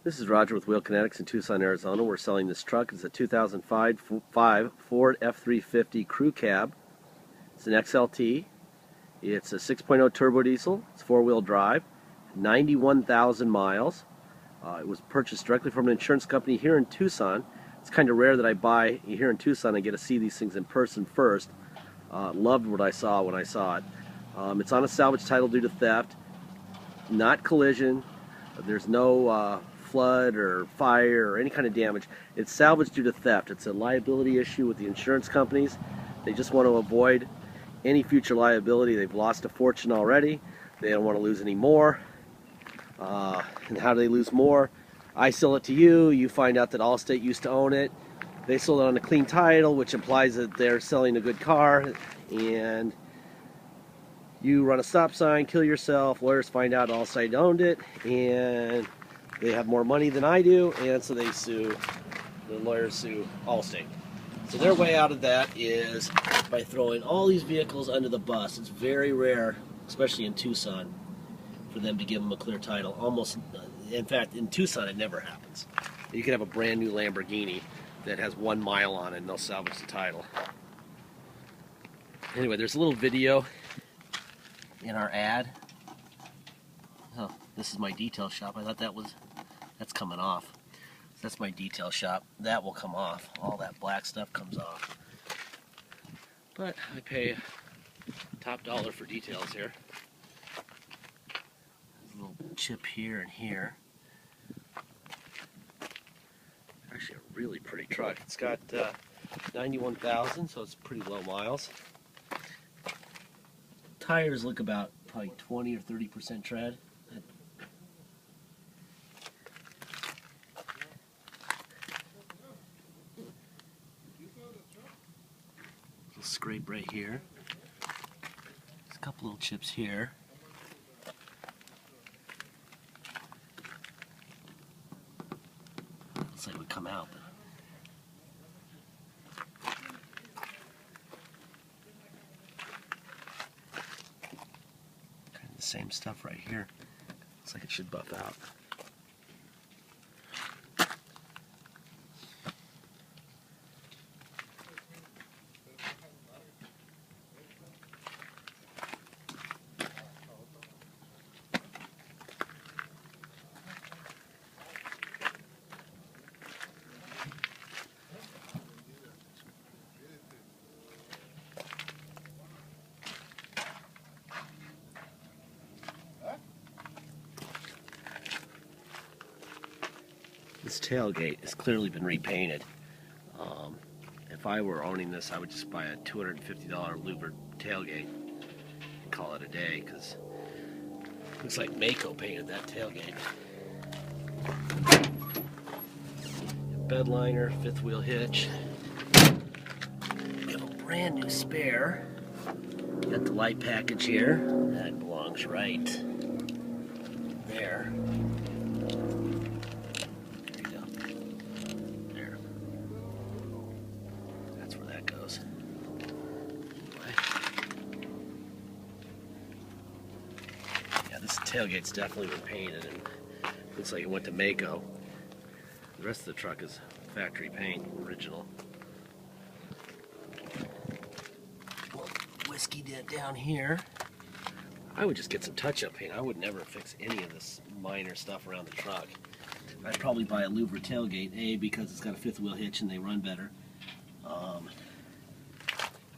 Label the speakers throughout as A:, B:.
A: This is Roger with Kinetics in Tucson, Arizona. We're selling this truck. It's a 2005 Ford F350 crew cab. It's an XLT. It's a 6.0 turbo diesel. It's four-wheel drive. 91,000 miles. It was purchased directly from an insurance company here in Tucson. It's kind of rare that I buy here in Tucson and get to see these things in person first. Loved what I saw when I saw it. It's on a salvage title due to theft, not collision. There's no flood or fire or any kind of damage. It's salvaged due to theft. It's a liability issue with the insurance companies. They just want to avoid any future liability. They've lost a fortune already. They don't want to lose any more. And how do they lose more? I sell it to you. You find out that Allstate used to own it. They sold it on a clean title, which implies that they're selling a good car. And you run a stop sign, kill yourself. Lawyers find out Allstate owned it, and they have more money than I do, and so they sue. The lawyers sue Allstate. So their way out of that is by throwing all these vehicles under the bus. It's very rare, especially in Tucson, for them to give them a clear title. Almost, in fact, in Tucson it never happens. You could have a brand new Lamborghini that has 1 mile on it, and they'll salvage the title. Anyway, there's a little video in our ad. Oh, this is my detail shop. I thought that's coming off. That's my detail shop. That will come off. All that black stuff comes off. But I pay top dollar for details here. There's a little chip here and here. Actually a really pretty truck. It's got 91,000, so it's pretty low miles. Tires look about probably 20 or 30% tread. Little scrape right here. There's a couple little chips here. Looks like it would come out, but the same stuff right here. Looks like it should buff out. This tailgate has clearly been repainted. If I were owning this, I would just buy a $250 louvered tailgate and call it a day, because it looks like Mako painted that tailgate. Bed liner, fifth wheel hitch. We have a brand new spare. Got the light package here. That belongs right there. This tailgate's definitely been painted, and looks like it went to Mako. The rest of the truck is factory paint, original. Whiskey dent down here. I would just get some touch-up paint. I would never fix any of this minor stuff around the truck. I'd probably buy a louvered tailgate, A, because it's got a fifth wheel hitch and they run better.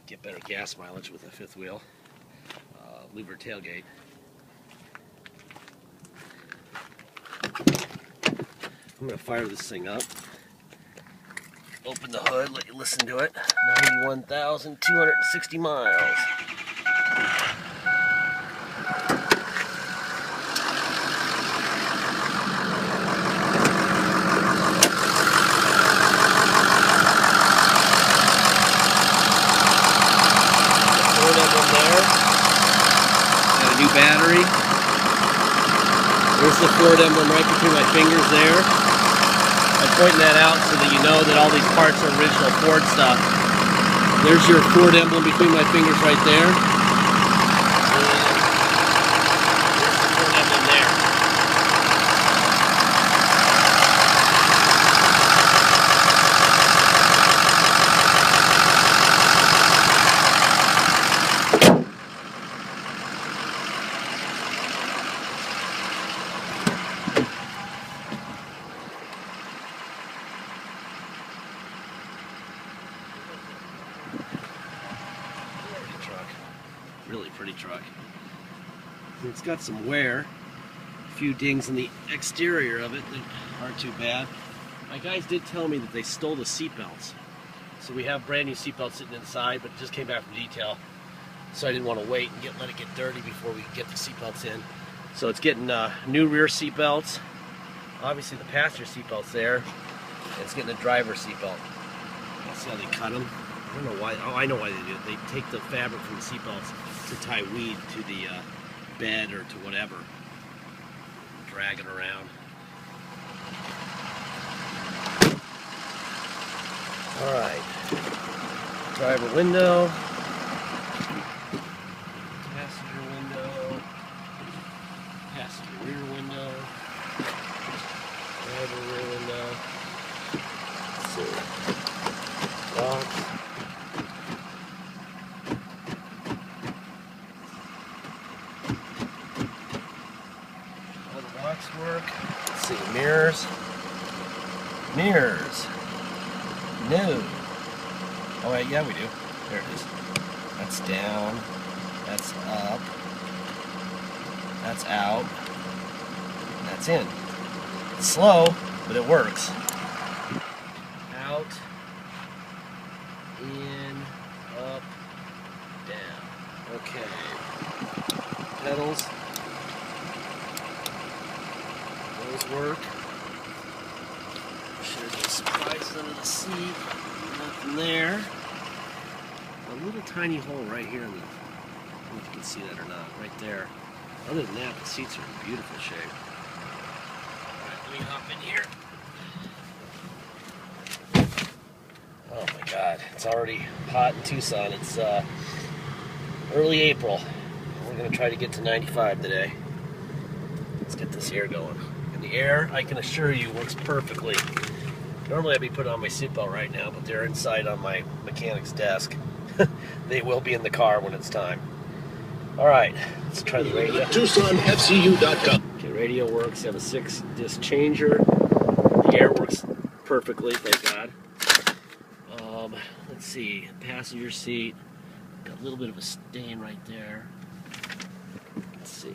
A: Get better gas mileage with a fifth wheel. Louvered tailgate. I'm going to fire this thing up, open the hood, let you listen to it. 91,260 miles. Ford emblem there. Got a new battery. There's the Ford emblem right between my fingers there. I'm pointing that out so that you know that all these parts are original Ford stuff. There's your Ford emblem between my fingers right there. And there's the Ford emblem there. it's got some wear. A few dings in the exterior of it that aren't too bad. My guys did tell me that they stole the seat belts. So we have brand new seat belts sitting inside, but it just came back from detail. So I didn't want to wait and let it get dirty before we get the seat belts in. So it's getting new rear seat belts. Obviously the passenger seat belt's there. And it's getting a driver seat belt. See how they cut them? I don't know why. Oh, I know why they do it. They take the fabric from the seat belts to tie weed to the bed or to whatever. Drag it around. Alright. Driver window. Passenger window. Passenger rear window. Driver rear window. Let's see. Locks. All the locks work. Let's see. Mirrors. Mirrors. No. Oh wait, yeah we do. There it is. That's down. That's up. That's out. That's in. It's slow, but it works. Out. In. Up. Down. Okay. Pedals. Those work. Should have surprises under the seat. Nothing there. A little tiny hole right here in the. I don't know if you can see that or not. Right there. Other than that, the seats are in beautiful shape. Alright, let me hop in here. Oh my god, it's already hot in Tucson. It's early April. We're going to try to get to 95 today. Let's get this air going. And the air, I can assure you, works perfectly. Normally I'd be putting on my seatbelt right now, but they're inside on my mechanic's desk. They will be in the car when it's time. Alright, let's try the radio. TucsonFCU.com. Okay, radio works. I have a 6-disc changer. The air works perfectly, thank God. Let's see, passenger seat. Got a little bit of a stain right there. Let's see.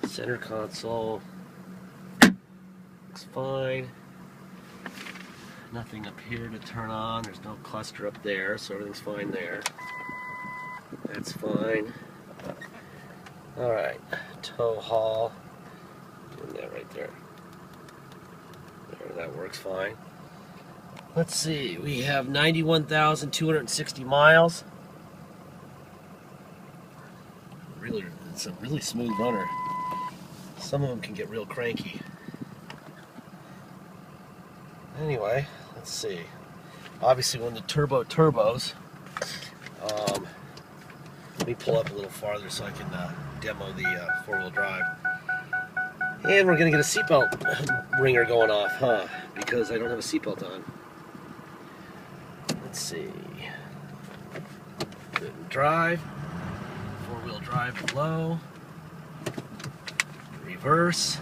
A: Center console. Looks fine. Nothing up here to turn on. There's no cluster up there, so everything's fine there. That's fine. Alright, tow haul. Doing that right there. There, that works fine. Let's see, we have 91,260 miles. Really, it's a really smooth runner. Some of them can get real cranky. Anyway, let's see. Obviously, when the turbos. Let me pull up a little farther so I can demo the 4-wheel drive. And we're going to get a seatbelt ringer going off, huh? Because I don't have a seatbelt on. Let's see. Good drive. 4-wheel drive below. Reverse.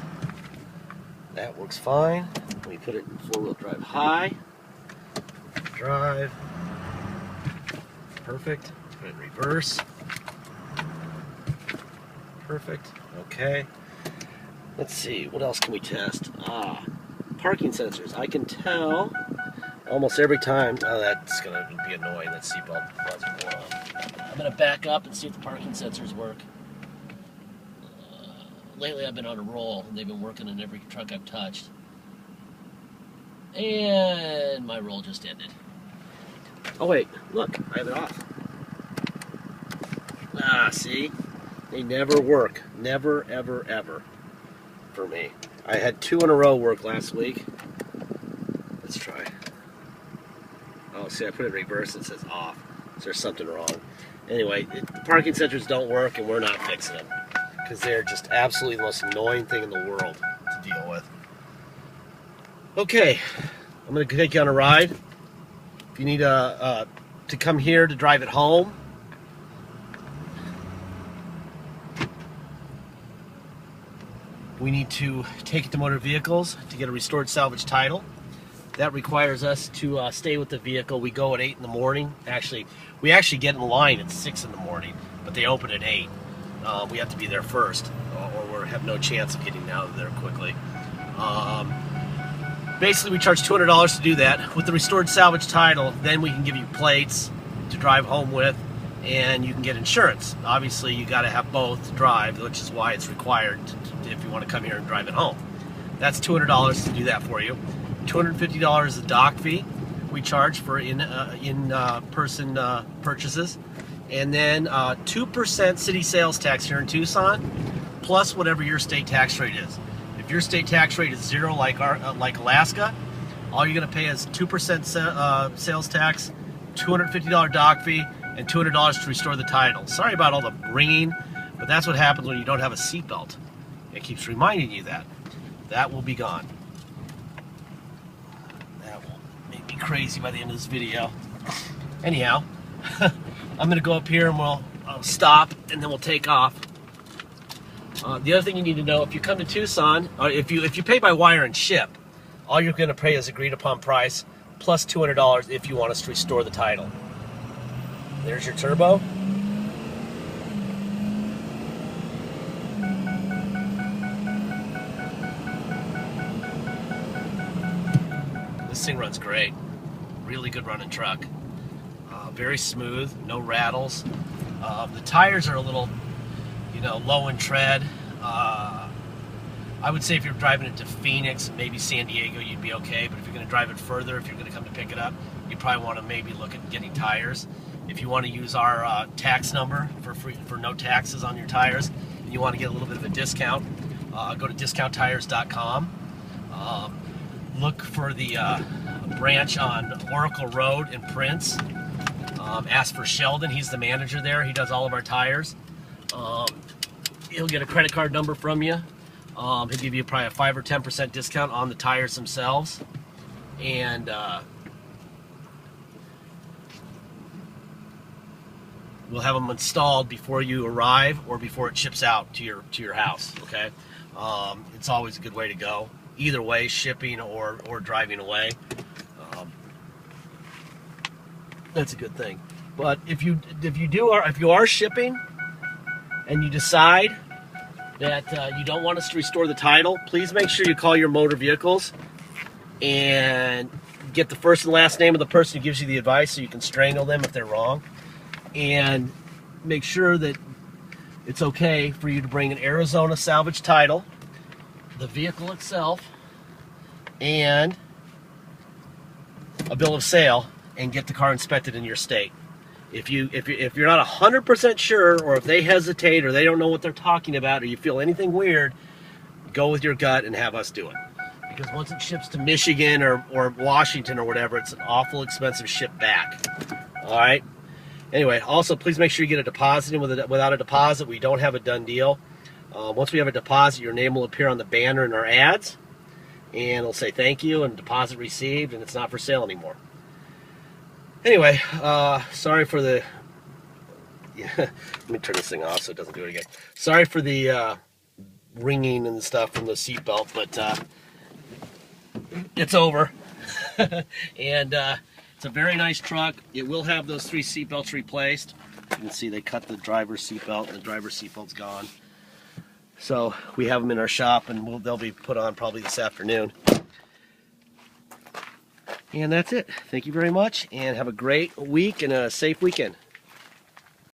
A: That works fine. We put it in 4-wheel drive high. Drive. Perfect. Put it in reverse. Perfect. Okay. Let's see. What else can we test? Parking sensors. I can tell almost every time. Oh, that's going to be annoying. That seatbelt buzzer going on. I'm going to back up and see if the parking sensors work. Lately I've been on a roll, and they've been working in every truck I've touched. And my roll just ended. Oh wait, look, I have it off. See? They never work. Never, ever, ever. For me. I had 2 in a row work last week. Let's try. Oh, see, I put it in reverse, it says off. So there's something wrong. Anyway, the parking sensors don't work, and we're not fixing them. Because they're just absolutely the most annoying thing in the world to deal with. Okay, I'm going to take you on a ride. If you need to come here to drive it home, we need to take it to motor vehicles to get a restored salvage title. That requires us to stay with the vehicle. We go at 8 in the morning. Actually, we actually get in line at 6 in the morning, but they open at 8. we have to be there first, or we have no chance of getting out of there quickly. Basically, we charge $200 to do that. With the restored salvage title, then we can give you plates to drive home with, and you can get insurance. Obviously, you got to have both to drive, which is why it's required if you want to come here and drive it home. That's $200 to do that for you. $250 is the dock fee we charge for in-person purchases, and then 2% city sales tax here in Tucson, plus whatever your state tax rate is. If your state tax rate is 0, like Alaska, all you're going to pay is 2% sales tax, $250 dock fee, and $200 to restore the title. Sorry about all the ringing, but that's what happens when you don't have a seatbelt. It keeps reminding you that. That will be gone. That will make me crazy by the end of this video. Anyhow, I'm going to go up here and we'll stop, and then we'll take off. The other thing you need to know, if you come to Tucson, or if you pay by wire and ship, all you're going to pay is agreed upon price plus $200 if you want us to restore the title. There's your turbo. This thing runs great. Really good running truck. Very smooth, no rattles. The tires are a little, low in tread. I would say if you're driving it to Phoenix, maybe San Diego, you'd be okay. But if you're going to drive it further, if you're going to come to pick it up, you probably want to maybe look at getting tires. If you want to use our tax number for no taxes on your tires, and you want to get a little bit of a discount, go to discounttires.com. Look for the branch on Oracle Road in Prince. Ask for Sheldon. He's the manager there. He does all of our tires. He'll get a credit card number from you. He'll give you probably a 5 or 10% discount on the tires themselves. And we'll have them installed before you arrive or before it ships out to your house. Okay, it's always a good way to go. Either way, shipping or driving away. That's a good thing. But if you are shipping and you decide that you don't want us to restore the title, please make sure you call your motor vehicles and get the first and last name of the person who gives you the advice so you can strangle them if they're wrong. And make sure that it's okay for you to bring an Arizona salvage title, the vehicle itself, and a bill of sale, and get the car inspected in your state. If you're not 100% sure, or if they hesitate, or they don't know what they're talking about, or you feel anything weird, go with your gut and have us do it. Because once it ships to Michigan or Washington or whatever, it's an awful expensive ship back. All right. Anyway, also please make sure you get a deposit in. Without a deposit, we don't have a done deal. Once we have a deposit, your name will appear on the banner in our ads, and it'll say thank you and deposit received, and it's not for sale anymore. Anyway, sorry for the... let me turn this thing off so it doesn't do it again. Sorry for the ringing and stuff from the seatbelt, but it's over. And it's a very nice truck. It will have those 3 seatbelts replaced. You can see they cut the driver's seatbelt, and the driver's seatbelt's gone. So we have them in our shop, and they'll be put on probably this afternoon. And that's it. Thank you very much, and have a great week and a safe weekend.